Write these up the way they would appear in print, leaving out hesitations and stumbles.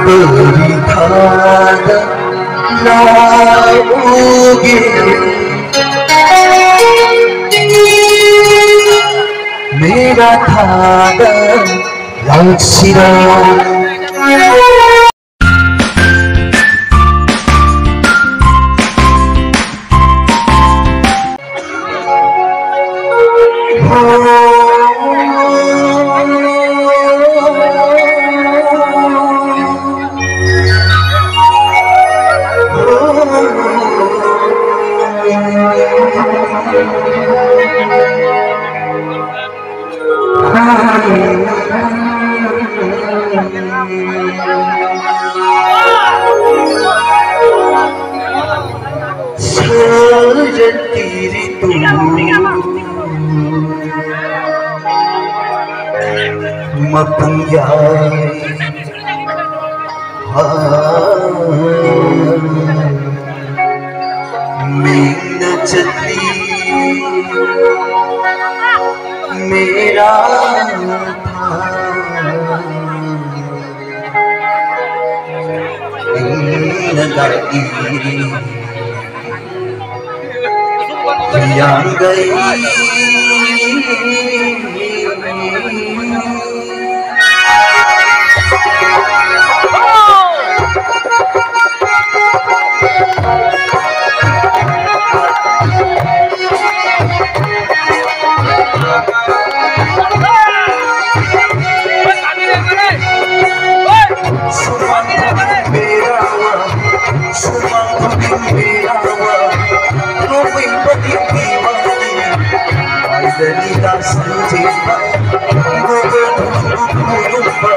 तेरी खाद लाओगे मेरा खाद लाक्षिरा तेरी तू मपुया मीन चली मेरा yang gay Dalila sanjeba gogodupa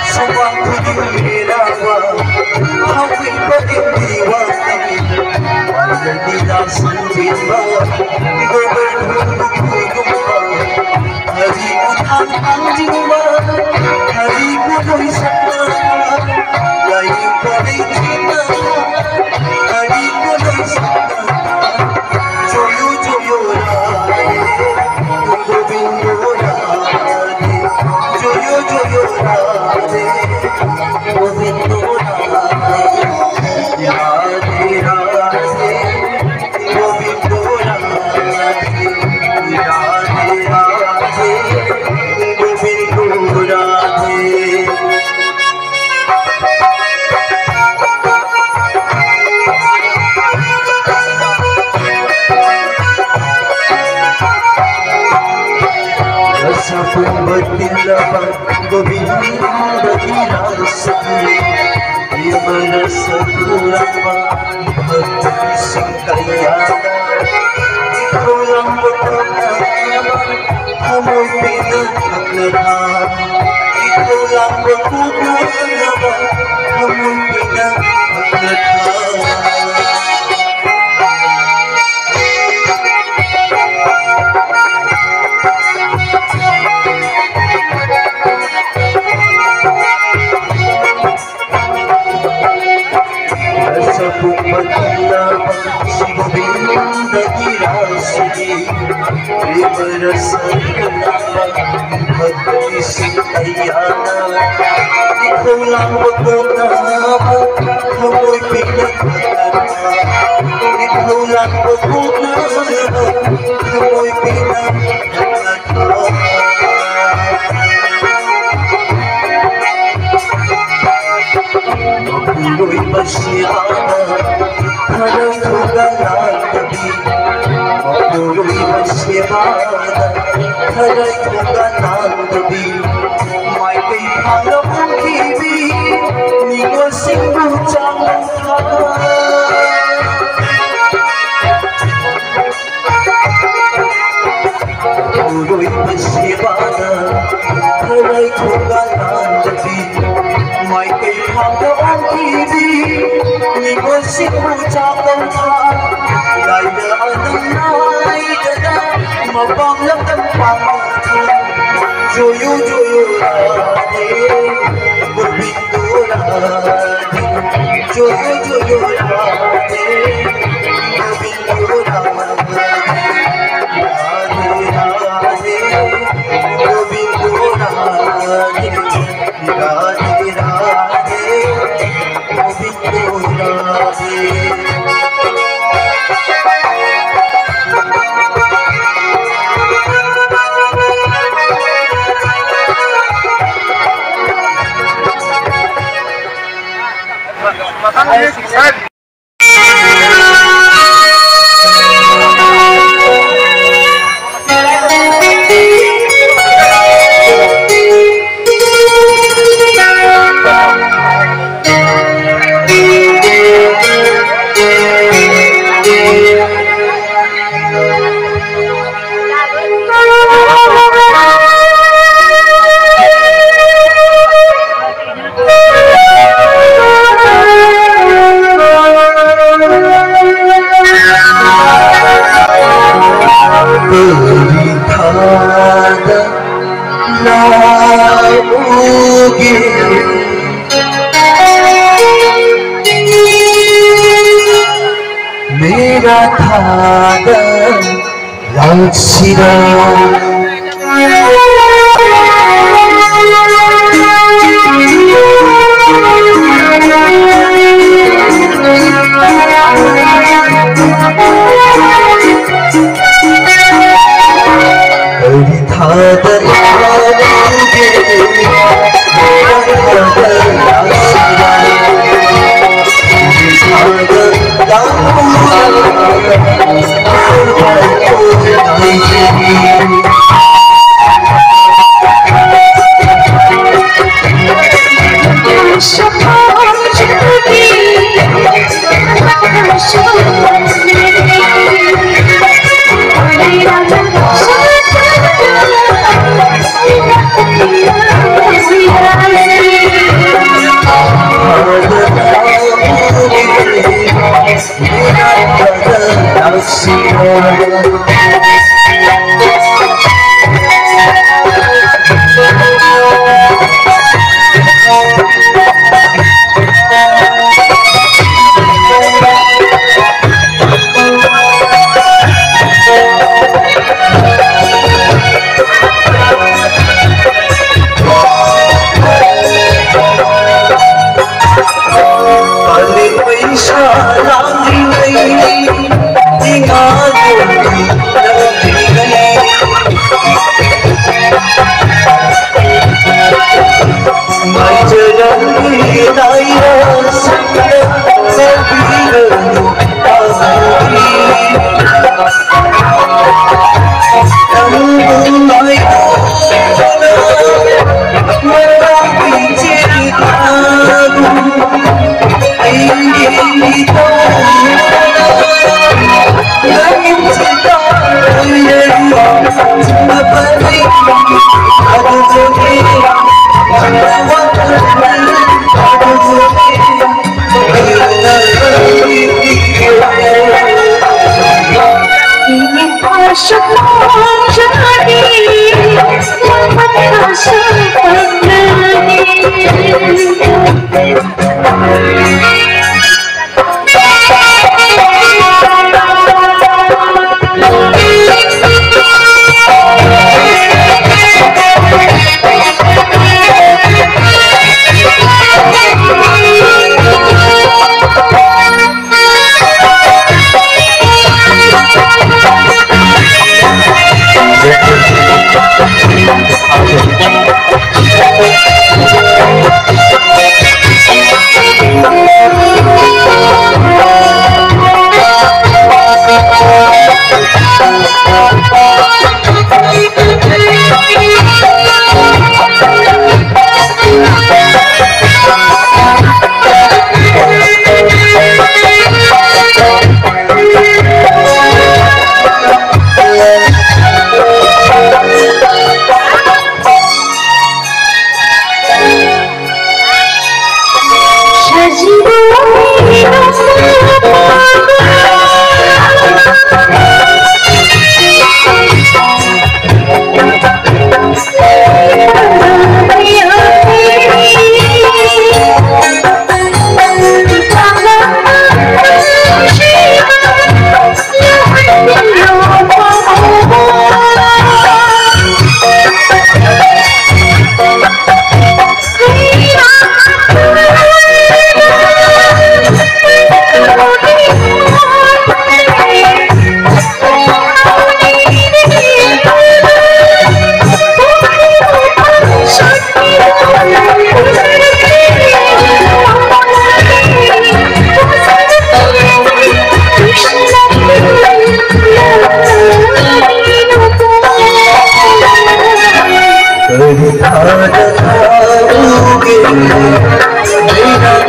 Sumang merawa hawi badiwani Dalila sanjeba gogodupa hari utang anjingwa hari budoi sana layu pada cinta hari budoi sana Govinda gira sakhi Yamana sakurama Bhakti singkaya Ikolam bakuna Hamoy pinagkakladhan Ikolam bakuna Hamoy pinagkakladhan Bhakti singkayana Ikolam bakuna Hamoy pinagkakladhan Ikolam bakuna Hamoy pinagkakladhan Mapuloy masyihana Harang hugalan gabi Mapuloy masyihana Harang hugalan gabi May kay panap ang ibig Ningosing butang mukha Mapuloy masyihana Harang hugalan gabi May kay panap ang ibig Ningosing butang mukha Laidaan ang laidaan Mabanglang ang pangalan Joyo joyo radhe Govindo radhe Joyo joyo radhe Govindo radhe Radhe radhe Govindo radhe मेरा था लाशिरा कभी था न पाओगे मेरा